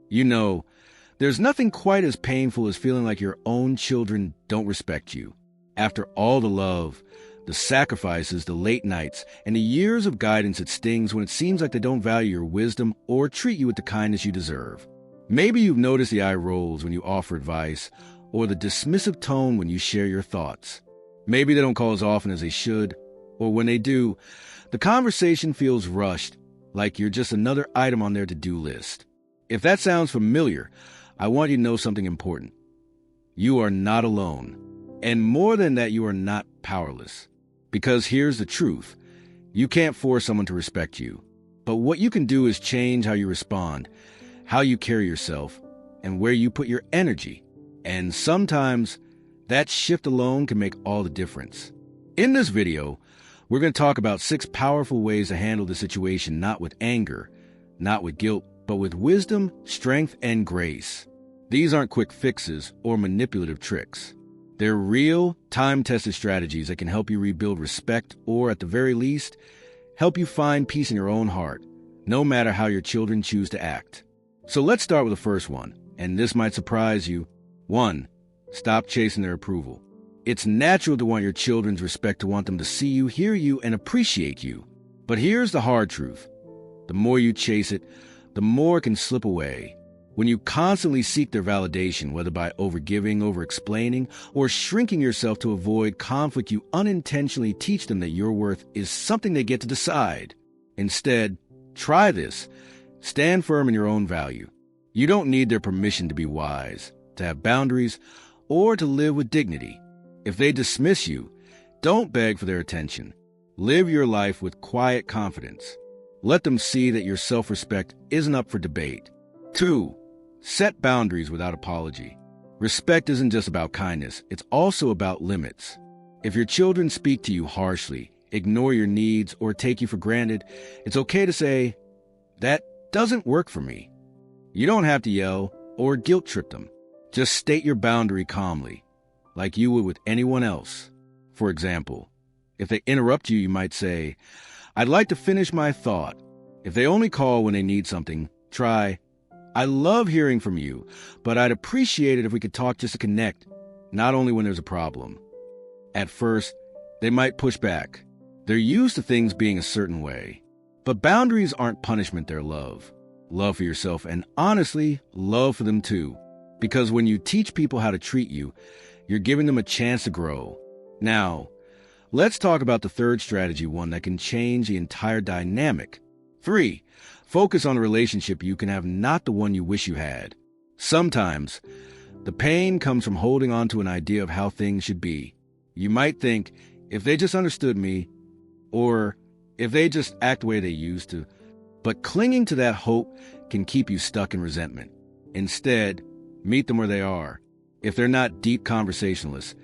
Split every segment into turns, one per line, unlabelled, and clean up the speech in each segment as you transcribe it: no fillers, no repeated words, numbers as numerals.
You know, there's nothing quite as painful as feeling like your own children don't respect you. After all the love, the sacrifices, the late nights, and the years of guidance, it stings when it seems like they don't value your wisdom or treat you with the kindness you deserve. Maybe you've noticed the eye rolls when you offer advice, or the dismissive tone when you share your thoughts. Maybe they don't call as often as they should, or when they do, the conversation feels rushed, like you're just another item on their to-do list. If that sounds familiar, I want you to know something important. You are not alone. And more than that, you are not powerless. Because here's the truth. You can't force someone to respect you. But what you can do is change how you respond, how you carry yourself, and where you put your energy. And sometimes that shift alone can make all the difference. In this video, we're going to talk about 6 powerful ways to handle the situation, not with anger, not with guilt, but with wisdom, strength, and grace. These aren't quick fixes or manipulative tricks. They're real, time-tested strategies that can help you rebuild respect or, at the very least, help you find peace in your own heart, no matter how your children choose to act. So let's start with the first one, and this might surprise you. 1. Stop chasing their approval. It's natural to want your children's respect, to want them to see you, hear you, and appreciate you. But here's the hard truth. The more you chase it, the more it can slip away. When you constantly seek their validation, whether by overgiving, over-explaining, or shrinking yourself to avoid conflict, you unintentionally teach them that your worth is something they get to decide. Instead, try this. Stand firm in your own value. You don't need their permission to be wise, to have boundaries, or to live with dignity. If they dismiss you, don't beg for their attention. Live your life with quiet confidence. Let them see that your self-respect isn't up for debate. 2. Set boundaries without apology. Respect isn't just about kindness, it's also about limits. If your children speak to you harshly, ignore your needs, or take you for granted, it's okay to say, "That doesn't work for me." You don't have to yell or guilt trip them. Just state your boundary calmly, like you would with anyone else. For example, if they interrupt you, you might say, "I'd like to finish my thought." If they only call when they need something, try, "I love hearing from you, but I'd appreciate it if we could talk just to connect, not only when there's a problem." At first, they might push back. They're used to things being a certain way. But boundaries aren't punishment, they're love. Love for yourself, and honestly, love for them too. Because when you teach people how to treat you, you're giving them a chance to grow. Now, let's talk about the third strategy, one that can change the entire dynamic. 3. Focus on a relationship you can have, not the one you wish you had. Sometimes, the pain comes from holding on to an idea of how things should be. You might think, if they just understood me, or if they just act the way they used to, but clinging to that hope can keep you stuck in resentment. Instead, meet them where they are. If they're not deep conversationalists,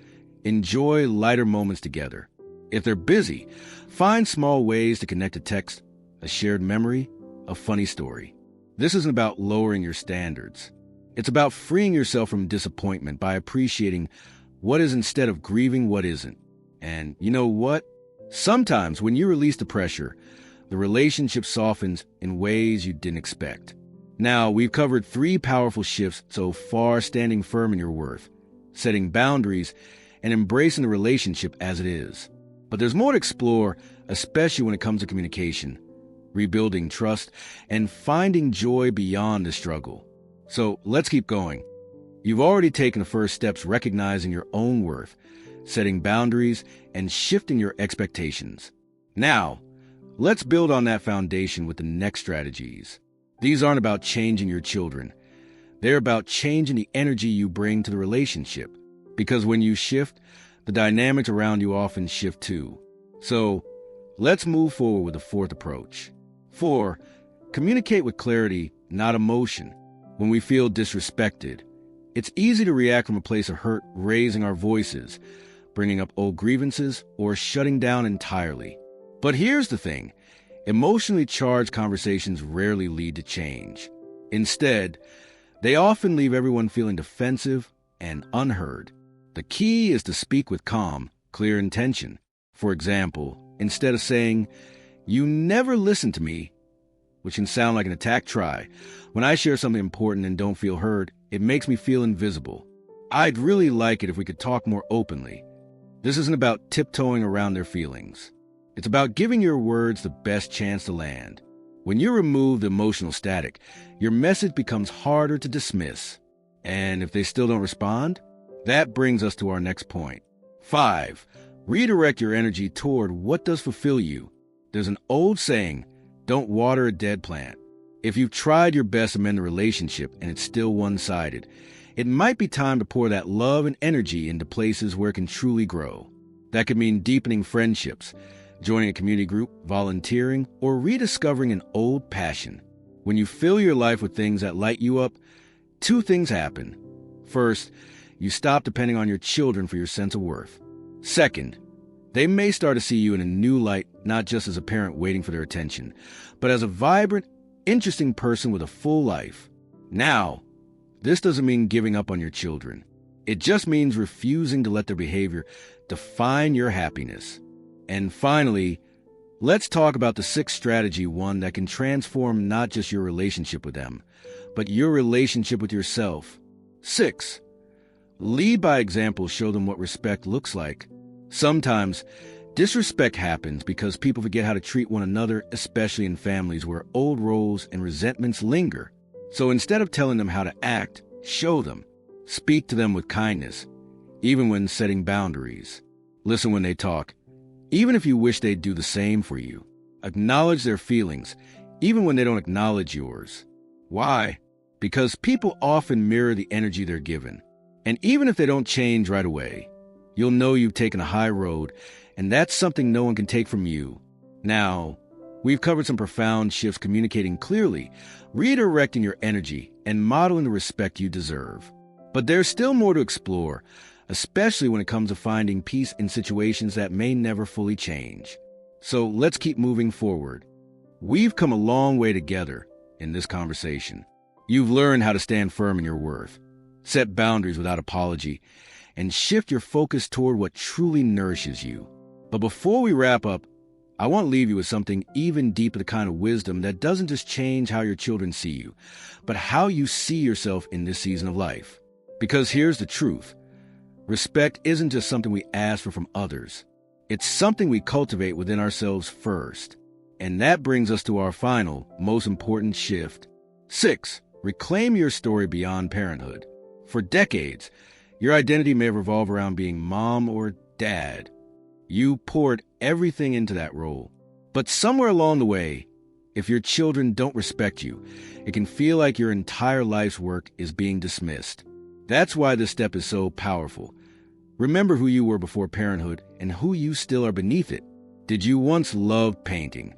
enjoy lighter moments together. If they're busy, find small ways to connect a text, a shared memory, a funny story. This isn't about lowering your standards. It's about freeing yourself from disappointment by appreciating what is instead of grieving what isn't. And you know what? Sometimes when you release the pressure, the relationship softens in ways you didn't expect. Now, we've covered 3 powerful shifts so far: standing firm in your worth, setting boundaries, and embracing the relationship as it is. But there's more to explore, especially when it comes to communication, rebuilding trust, and finding joy beyond the struggle. So let's keep going. You've already taken the first steps, recognizing your own worth, setting boundaries, and shifting your expectations. Now, let's build on that foundation with the next strategies. These aren't about changing your children. They're about changing the energy you bring to the relationship. Because when you shift, the dynamics around you often shift too. So let's move forward with the 4th approach. 4. Communicate with clarity, not emotion. When we feel disrespected, it's easy to react from a place of hurt, raising our voices, bringing up old grievances, or shutting down entirely. But here's the thing. Emotionally charged conversations rarely lead to change. Instead, they often leave everyone feeling defensive and unheard. The key is to speak with calm, clear intention. For example, instead of saying, "You never listen to me," which can sound like an attack. Try. When I share something important and don't feel heard, it makes me feel invisible. I'd really like it if we could talk more openly. This isn't about tiptoeing around their feelings. It's about giving your words the best chance to land. When you remove the emotional static, your message becomes harder to dismiss. And if they still don't respond, that brings us to our next point. 5. Redirect your energy toward what does fulfill you. There's an old saying, don't water a dead plant. If you've tried your best to mend the relationship and it's still one-sided, it might be time to pour that love and energy into places where it can truly grow. That could mean deepening friendships, joining a community group, volunteering, or rediscovering an old passion. When you fill your life with things that light you up, 2 things happen. First, you stop depending on your children for your sense of worth. Second, they may start to see you in a new light, not just as a parent waiting for their attention, but as a vibrant, interesting person with a full life. Now, this doesn't mean giving up on your children. It just means refusing to let their behavior define your happiness. And finally, let's talk about the 6th strategy, one that can transform not just your relationship with them, but your relationship with yourself. 6. Lead by example. Show them what respect looks like. Sometimes, disrespect happens because people forget how to treat one another, especially in families where old roles and resentments linger. So instead of telling them how to act, show them. Speak to them with kindness, even when setting boundaries. Listen when they talk, even if you wish they'd do the same for you. Acknowledge their feelings, even when they don't acknowledge yours. Why? Because people often mirror the energy they're given. And even if they don't change right away, you'll know you've taken a high road, and that's something no one can take from you. Now, we've covered some profound shifts: communicating clearly, redirecting your energy, and modeling the respect you deserve. But there's still more to explore, especially when it comes to finding peace in situations that may never fully change. So let's keep moving forward. We've come a long way together in this conversation. You've learned how to stand firm in your worth, set boundaries without apology, and shift your focus toward what truly nourishes you. But before we wrap up, I want to leave you with something even deeper, the kind of wisdom that doesn't just change how your children see you, but how you see yourself in this season of life. Because here's the truth. Respect isn't just something we ask for from others. It's something we cultivate within ourselves first. And that brings us to our final, most important shift. 6. Reclaim your story beyond parenthood. For decades, your identity may have revolved around being mom or dad. You poured everything into that role. But somewhere along the way, if your children don't respect you, it can feel like your entire life's work is being dismissed. That's why this step is so powerful. Remember who you were before parenthood and who you still are beneath it. Did you once love painting,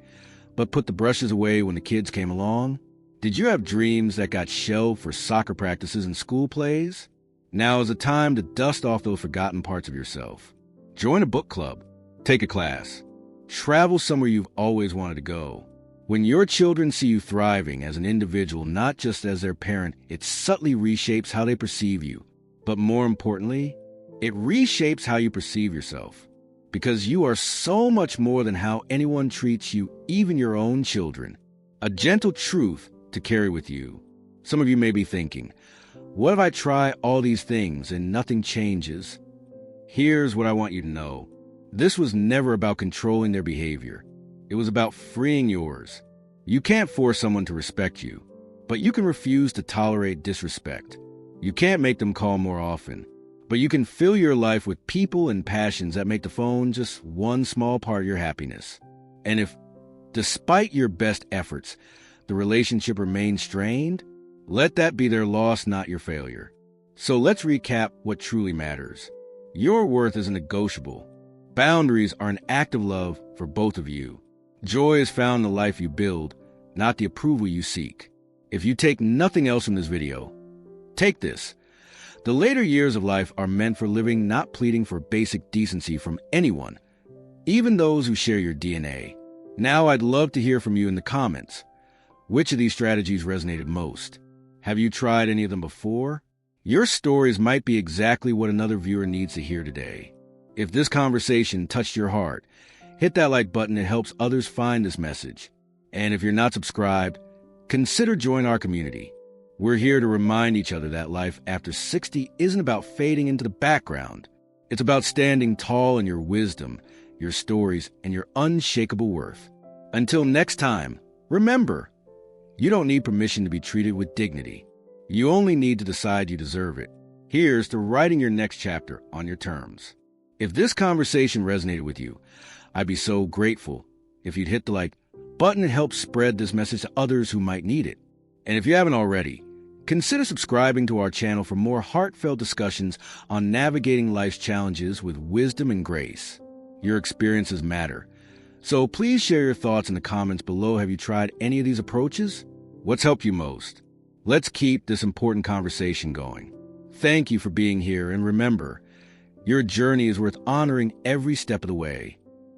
but put the brushes away when the kids came along? Did you have dreams that got shelved for soccer practices and school plays? Now is the time to dust off those forgotten parts of yourself. Join a book club, take a class, travel somewhere you've always wanted to go. When your children see you thriving as an individual, not just as their parent, it subtly reshapes how they perceive you. But more importantly, it reshapes how you perceive yourself. Because you are so much more than how anyone treats you, even your own children. A gentle truth to carry with you. Some of you may be thinking, what if I try all these things and nothing changes? Here's what I want you to know. This was never about controlling their behavior. It was about freeing yours. You can't force someone to respect you, but you can refuse to tolerate disrespect. You can't make them call more often, but you can fill your life with people and passions that make the phone just one small part of your happiness. And if, despite your best efforts, the relationship remains strained, let that be their loss, not your failure. So let's recap what truly matters. Your worth isn't negotiable. Boundaries are an act of love for both of you. Joy is found in the life you build, not the approval you seek. If you take nothing else from this video, take this. The later years of life are meant for living, not pleading for basic decency from anyone, even those who share your DNA. Now I'd love to hear from you in the comments. Which of these strategies resonated most? Have you tried any of them before? Your stories might be exactly what another viewer needs to hear today. If this conversation touched your heart, hit that like button. It helps others find this message. And if you're not subscribed, consider joining our community. We're here to remind each other that life after 60 isn't about fading into the background. It's about standing tall in your wisdom, your stories, and your unshakable worth. Until next time, remember, you don't need permission to be treated with dignity. You only need to decide you deserve it. Here's to writing your next chapter on your terms. If this conversation resonated with you, I'd be so grateful if you'd hit the like button and help spread this message to others who might need it. And if you haven't already, consider subscribing to our channel for more heartfelt discussions on navigating life's challenges with wisdom and grace. Your experiences matter. So please share your thoughts in the comments below. Have you tried any of these approaches? What's helped you most? Let's keep this important conversation going. Thank you for being here, and remember, your journey is worth honoring every step of the way.